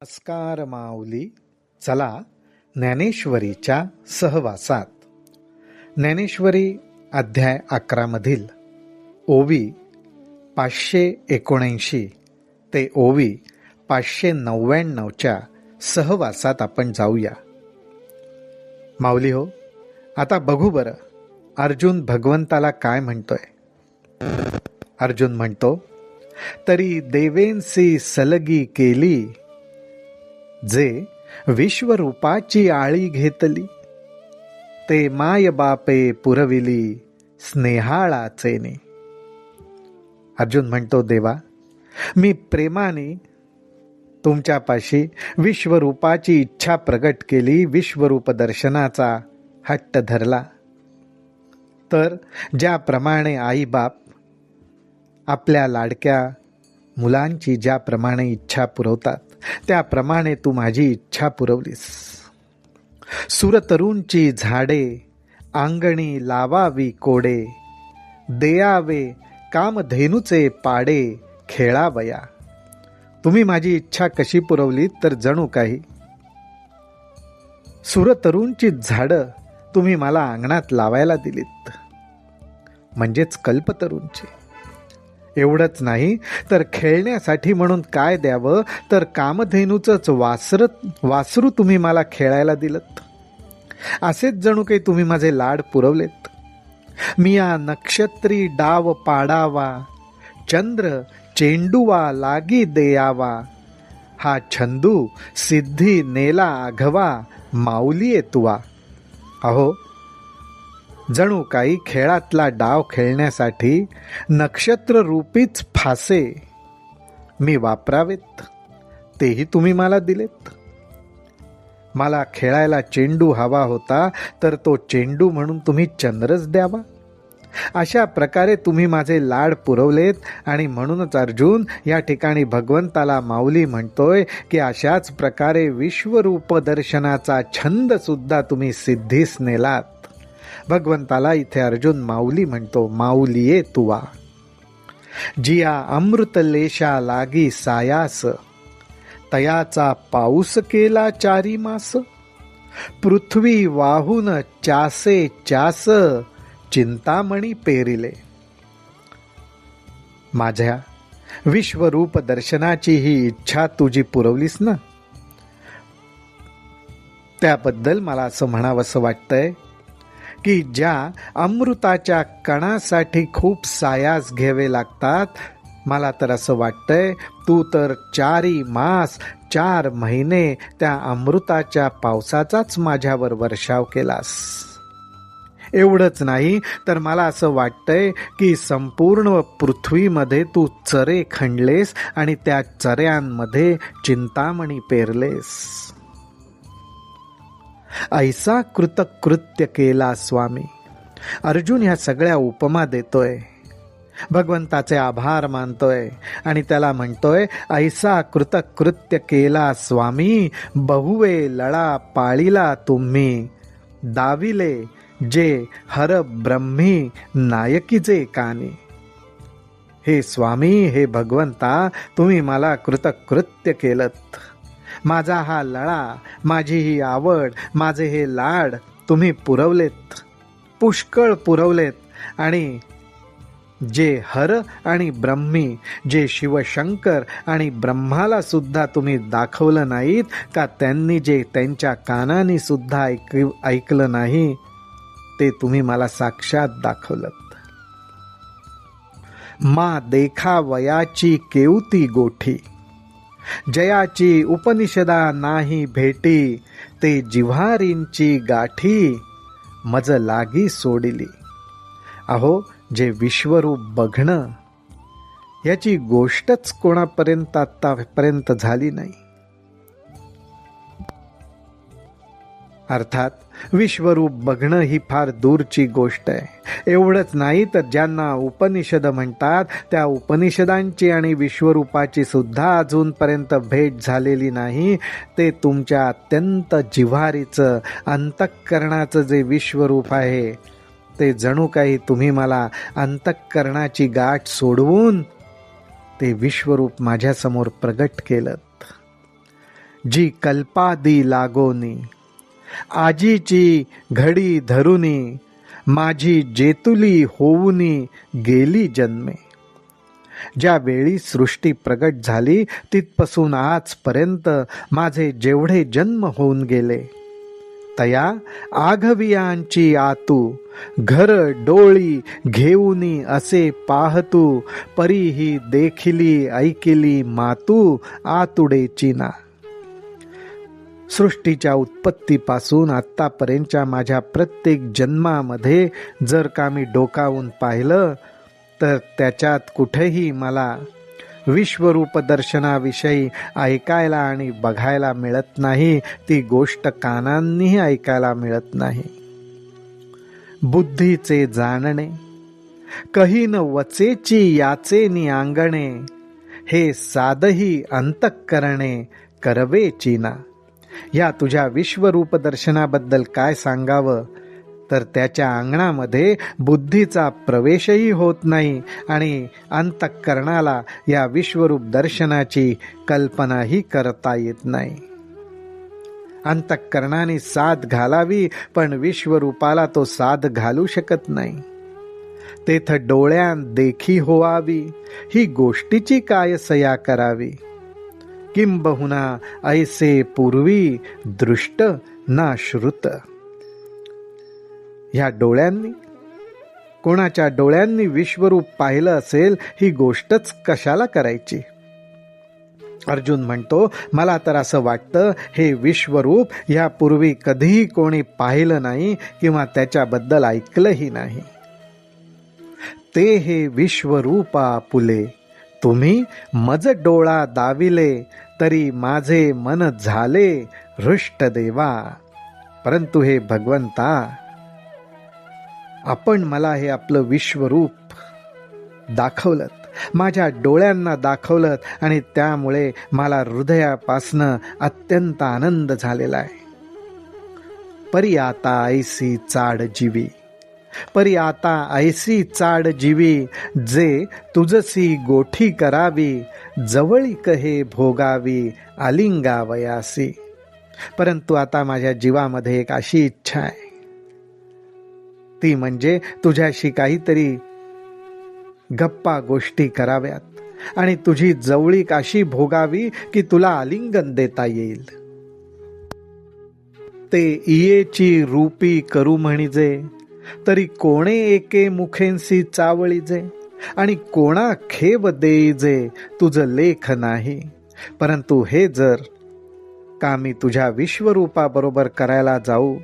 नमस्कार माऊली. चला ज्ञानेश्वरीच्या सहवासात. ज्ञानेश्वरी अध्याय 11 मधील ओवी 579 ते ओवी 599च्या सहवासात आपण जाऊया. माऊली हो, आता बघू बरं अर्जुन भगवंताला काय म्हणतोय. अर्जुन म्हणतो, तरी देवेंसी सलगी केली, जे विश्वरूपाची आळी घेतली, ते माय बापे पुरविली स्नेहाळाचेने. अर्जुन म्हणतो, देवा, मी प्रेमाने तुमच्यापाशी विश्वरूपाची इच्छा प्रगट केली, विश्वरूप दर्शनाचा हट्ट धरला. तर ज्याप्रमाणे आईबाप आपल्या लाडक्या मुलांची ज्याप्रमाणे इच्छा पुरवतात, त्याप्रमाणे तू माझी इच्छा पुरवलीस. सुरतरूंची झाडे अंगणी लावावी कोडे, देयावे कामधेनूचे पाडे खेळावया. तुम्ही माझी इच्छा कशी पुरवली, तर जणू काही सुरतरूंची झाडं तुम्ही मला अंगणात लावायला दिलीत, म्हणजेच कल्पतरूंची. एवढंच नाही तर खेळण्यासाठी म्हणून काय द्यावं, तर कामधेनूचंच वासरू तुम्ही मला खेळायला दिलत. असेच जणू काही तुम्ही माझे लाड पुरवलेत. मी या नक्षत्री डाव पाडावा, चंद्र चेंडूवा लागी देयावा, हा छंदू सिद्धी नेला आघवा, माऊलीये तुवा. अहो, जणू काही खेळातला डाव खेळण्यासाठी नक्षत्र रूपीच फासे मी वापरावेत, तेही तुम्ही मला दिलेत. मला खेळायला चेंडू हवा होता, तर तो चेंडू म्हणून तुम्ही चंद्रच द्यावा. अशा प्रकारे तुम्ही माझे लाड पुरवलेत. आणि म्हणूनच अर्जुन या ठिकाणी भगवंताला माऊली म्हणतोय की अशाच प्रकारे विश्वरूप दर्शनाचा छंद सुद्धा तुम्ही सिद्धीस नेलात. भगवंताला इथे अर्जुन माऊली म्हणतो, माऊलीये तुवा. जिया अमृत लेशा लागी सायास, तयाचा पाऊस केला 4 मास, पृथ्वी वाहून चासे चास, चिंतामणी पेरिले. माझ्या विश्वरूप दर्शनाची ही इच्छा तुझी पुरवलीस ना, त्याबद्दल मला असं म्हणावंसं वाटतंय की ज्या अमृताच्या कणासाठी खूप सायास घ्यावे लागतात, मला तर असं वाटतंय तू तर 4 मास 4 महिने त्या अमृताच्या पावसाचाच माझ्यावर वर्षाव केलास. एवढंच नाही तर मला असं वाटतंय की संपूर्ण पृथ्वीमध्ये तू चरे खणलेस आणि त्या चऱ्यांमध्ये चिंतामणी पेरलेस. ऐसा कृतकृत्य केला स्वामी. अर्जुन ह्या सगळ्या उपमा देतोय, भगवंताचे आभार मानतोय आणि त्याला म्हणतोय, ऐसा कृतकृत्य केला स्वामी, बहुवे लळा पाळीला तुम्ही, दाविले जे हर ब्रह्मी नायकीचे कानी. हे स्वामी, हे भगवंता, तुम्ही मला कृतकृत्य केलत. माझा हा लळा, माझी ही आवड, माझे हे लाड तुम्ही पुरवलेत, पुष्कळ पुरवलेत. आणि जे हर आणि ब्रह्मी, जे शिवशंकर आणि ब्रह्माला सुद्धा तुम्ही दाखवलं नाहीत का, त्यांनी जे त्यांच्या कानाने सुद्धा ऐकलं नाही, ते तुम्ही मला साक्षात दाखवलंत. मा देखा वयाची केवती गोठी, जयाची उपनिषदा नाही भेटी, ते जिव्हारींची गाठी मज लागी सोडिली. अहो, जे विश्वरूप बघणं याची गोष्टच कोणापर्यंत आतापर्यंत झाली नाही. अर्थात विश्वरूप बघणं ही फार दूरची गोष्ट आहे. एवढंच नाही तर ज्यांना उपनिषद म्हणतात, त्या उपनिषदांची आणि विश्वरूपाची सुद्धा अजूनपर्यंत भेट झालेली नाही. ते तुमच्या अत्यंत जिव्हारीचं अंतःकरणाचं जे विश्वरूप आहे, ते जणू काही तुम्ही मला अंतःकरणाची गाठ सोडवून ते विश्वरूप माझ्यासमोर प्रगट केलं. जी कल्पादी लागोनी, आजीची घडी धरुनी, माझी जेतुली होऊनी गेली जन्मे. ज्या वेळी सृष्टी प्रगट झाली तिथपासून आजपर्यंत माझे जेवढे जन्म होऊन गेले, तया आघवियांची आतू, घर डोळी घेऊनी असे पाहतू, परीही देखिली ऐकिली मातू आतुडेची ना. सृष्टीच्या उत्पत्तीपासून आत्तापर्यंतच्या माझ्या प्रत्येक जन्मामध्ये जर का मी डोकावून पाहिलं तर त्याच्यात कुठेही मला विश्वरूप दर्शनाविषयी ऐकायला आणि बघायला मिळत नाही. ती गोष्ट कानांनीही ऐकायला मिळत नाही. बुद्धीचे जाणणे कहीन वचेची याचेनी अंगणे, हे साधही अंतःकरणे करवेची ना. या तुझ्या विश्वरूप दर्शनाबद्दल काय सांगावं, तर त्याच्या अंगणामध्ये बुद्धीचा प्रवेशही होत नाही आणि अंतःकरणाला या विश्वरूप दर्शनाची कल्पनाही करता येत नाही. अंतःकरणाने साथ घालावी, पण विश्वरूपाला तो साथ घालू शकत नाही. तेथ डोळ्यान देखी होवावी, ही गोष्टीची काय सया करावी. किंबहुना ऐसे पूर्वी दृष्ट ना श्रुत. ह्या डोळ्यांनी, कोणाच्या डोळ्यांनी विश्वरूप पाहिलं असेल, ही गोष्टच कशाला करायची. अर्जुन म्हणतो, मला तर असं वाटतं हे विश्वरूप यापूर्वी कधीही कोणी पाहिलं नाही किंवा त्याच्याबद्दल ऐकलंही नाही. ते हे विश्वरूपा पुले, तुम्ही मज डोळा दाविले, तरी माझे मन झाले हृष्ट देवा. परंतु हे भगवंता, आपण मला हे आपलं विश्वरूप दाखवलं, माझ्या डोळ्यांना दाखवलं आणि त्यामुळे मला हृदयापासनं अत्यंत आनंद झालेला आहे. परी आता ऐसी चाड जीवी, परी आता ऐसी चाड जीवी, जे तुझसी गोठी करावी, जवळी कहे भोगावी आलिंगावयासी. परंतु आता माझ्या जीवामध्ये एक अशी इच्छा आहे, ती म्हणजे तुझ्याशी काहीतरी गप्पा गोष्टी कराव्यात आणि तुझी जवळीक अशी भोगावी की तुला आलिंगन देता येईल. ते इयेची रूपी करू म्हणिजे, तरी कोणे एके मुखेंसी चावळीजे, आणि कोणा खेव देईजे तुझ लेख नाही. परंतु हे जर का मी तुझ्या विश्वरूपाबरोबर करायला जाऊ,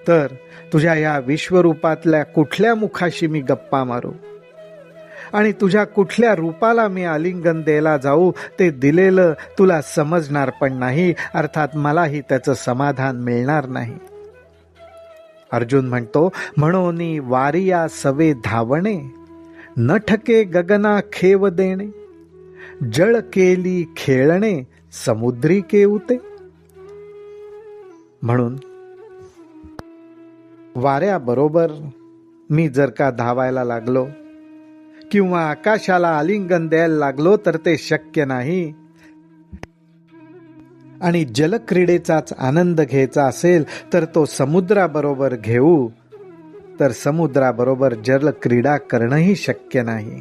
तर तुझ्या या विश्वरूपातल्या कुठल्या मुखाशी मी गप्पा मारू आणि तुझ्या कुठल्या रूपाला मी आलिंगन द्यायला जाऊ, ते दिलेलं तुला समजणार पण नाही, अर्थात मलाही त्याचं समाधान मिळणार नाही. अर्जुन म्हणतो, म्हणोनी वारिया सवे धावणे, न ठके गगना खेव देणे, जळ केली खेळणे समुद्री केउते. म्हणून वाऱ्याबरोबर मी जर का धावायला लागलो किंवा आकाशाला आलिंगन द्यायला लागलो तर ते शक्य नाही. आणि जलक्रीडेचाच आनंद घ्यायचा असेल तर तो समुद्राबरोबर घेऊ, तर समुद्राबरोबर जलक्रीडा करणंही शक्य नाही.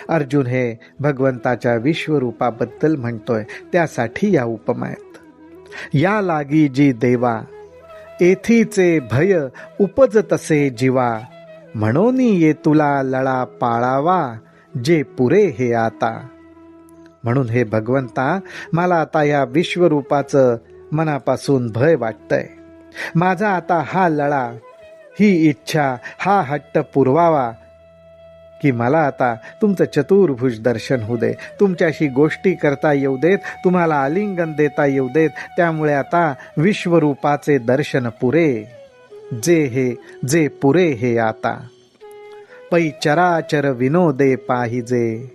अर्जुन हे भगवंताच्या विश्वरूपाबद्दल म्हणतोय, त्यासाठी या उपमा आहेत. या लागी जी देवा, एथीचे भय उपज तसे जीवा, म्हणोनी ये तुला लळा पाळावा, जे पुरे हे आता. म्हणून हे भगवंता, मला आता या विश्वरूपाचं मनापासून भय वाटतंय. माझा आता हा लळा, ही इच्छा, हा हट्ट पुरवावा की मला आता तुमचं चतुर्भुज दर्शन होऊ दे, तुमच्याशी गोष्टी करता येऊ देत, तुम्हाला आलिंगन देता येऊ देत. त्यामुळे आता विश्वरूपाचे दर्शन पुरे, जे पुरे हे आता. पै चराचर विनोदे पाहिजे,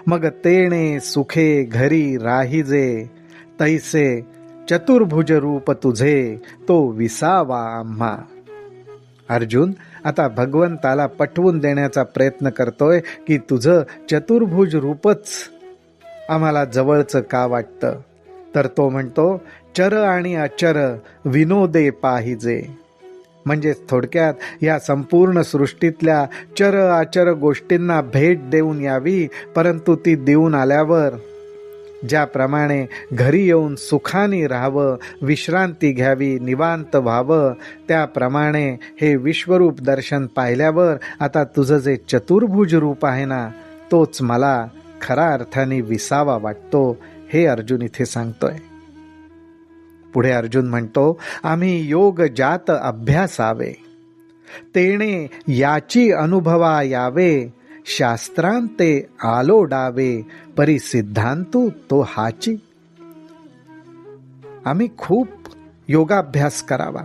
मग तेणे सुखे घरी राहिजे, तैसे चतुर्भुज रूप तुझे तो विसावा आम्हा. अर्जुन आता भगवंताला पटवून देण्याचा प्रयत्न करतोय की तुझं चतुर्भुज रूपच आम्हाला जवळचं का वाटतं. तर तो म्हणतो, चर आणि अचर विनोदे पाहिजे. म्हणजेच थोडक्यात या संपूर्ण सृष्टीतल्या चर अचर गोष्टींना भेट देऊन यावी, परंतु ती देऊन आल्यावर ज्याप्रमाणे घरी येऊन सुखाने राहावं, विश्रांती घ्यावी, निवांत व्हावं, त्याप्रमाणे हे विश्वरूप दर्शन पाहिल्यावर आता तुझं जे चतुर्भुज रूप आहे ना, तोच मला खऱ्या अर्थाने विसावा वाटतो, हे अर्जुन इथे सांगतोय. पुढे अर्जुन म्हणतो, आम्ही योग जात अभ्यासावे, तेणे याची अनुभवा यावे, शास्त्रांते आलोडावे, परी सिद्धांतू तो हाची. आम्ही खूप योगाभ्यास करावा,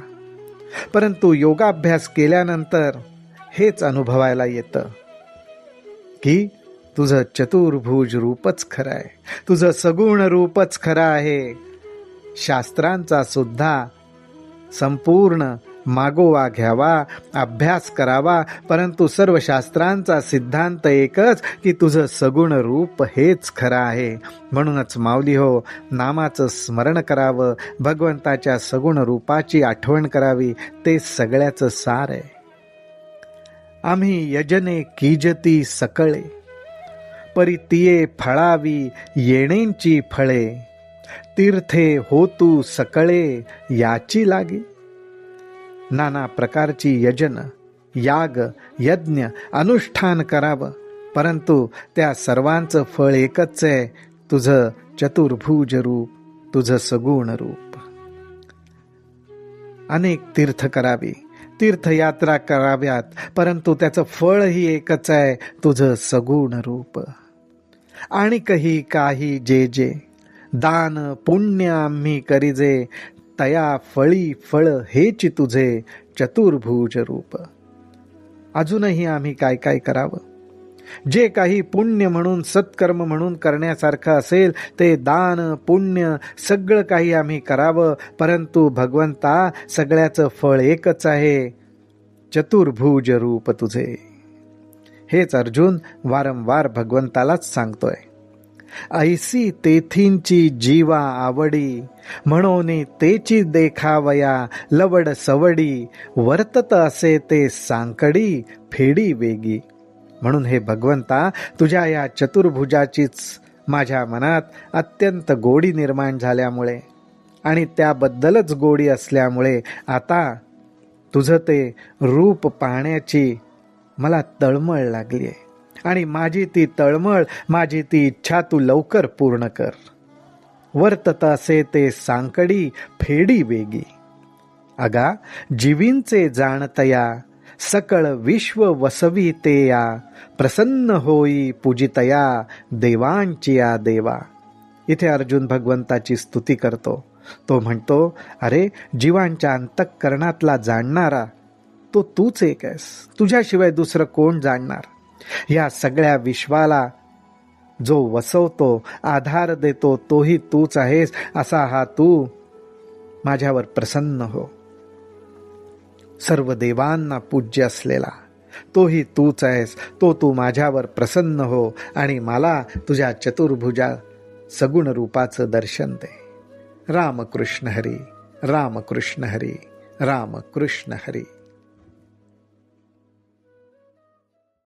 परंतु योगाभ्यास केल्यानंतर हेच अनुभवायला येतं की तुझं चतुर्भुज रूपच खरं आहे, तुझं सगुण रूपच खरं आहे. शास्त्रांचा सुद्धा संपूर्ण मागोवा घ्यावा, अभ्यास करावा, परंतु सर्व शास्त्रांचा सिद्धांत एकच की तुझं सगुण रूप हेच खरं आहे. म्हणूनच माऊली हो, नामाचं स्मरण करावं, भगवंताच्या सगुण रूपाची आठवण करावी, ते सगळ्याचं सार आहे. आम्ही यजने कीजती सकळे, परी तिये फळावी येणेंची फळे, तीर्थे होतू सकळे याची लागी. नाना प्रकारची यजन, याग, यज्ञ, अनुष्ठान करावं, परंतु त्या सर्वांचं फळ एकच आहे, तुझं चतुर्भुज रूप, तुझं सगुण रूप. अनेक तीर्थ करावी, तीर्थयात्रा कराव्यात, परंतु त्याचं फळही एकच आहे, तुझं सगुण रूप. आणि काही जे जे दान पुण्य आम्ही करिजे, तया फळी फळ हेची तुझे चतुर्भुज रूप. अजूनही आम्ही काय काय करावं? जे काही पुण्य म्हणून, सत्कर्म म्हणून करण्यासारखं असेल ते दान पुण्य सगळं काही आम्ही करावं, परंतु भगवंता सगळ्याचं फळ एकच आहे, चतुर्भुज रूप तुझे. हेच अर्जुन वारंवार भगवंतालाच सांगतोय. ऐसी तेथींची जीवा आवडी, म्हणून तेची देखावया लवड सवडी, वर्तत असे ते सांकडी फेडी वेगी. म्हणून हे भगवंता, तुझ्या या चतुर्भुजाचीच माझ्या मनात अत्यंत गोडी निर्माण झाल्यामुळे आणि त्याबद्दलच गोडी असल्यामुळे आता तुझं ते रूप पाहण्याची मला तळमळ लागली आहे, आणि माझी ती तळमळ, माझी ती इच्छा तू लवकर पूर्ण कर. वर्तत असे ते सांकडी फेडी वेगी. अगा जीवींचे जाणतया, सकळ विश्व वसवी ते या, प्रसन्न होई पूजितया देवांची या देवा. इथे अर्जुन भगवंताची स्तुती करतो. तो म्हणतो, अरे जीवांच्या अंतःकरणातला जाणणारा तो तूच एक आहेस, तुझ्याशिवाय दुसरं कोण जाणणार? या सगळ्या विश्वाला जो वसवतो, आधार देतो, तोही तूच आहेस. असा हा तू माझ्यावर प्रसन्न हो. सर्व देवांना पूज्य असलेला तोही तूच आहेस, तो तू माझ्यावर प्रसन्न हो आणि मला तुझ्या चतुर्भुजा सगुण रूपाचं दर्शन दे. रामकृष्ण हरी, रामकृष्ण हरी, रामकृष्ण हरी.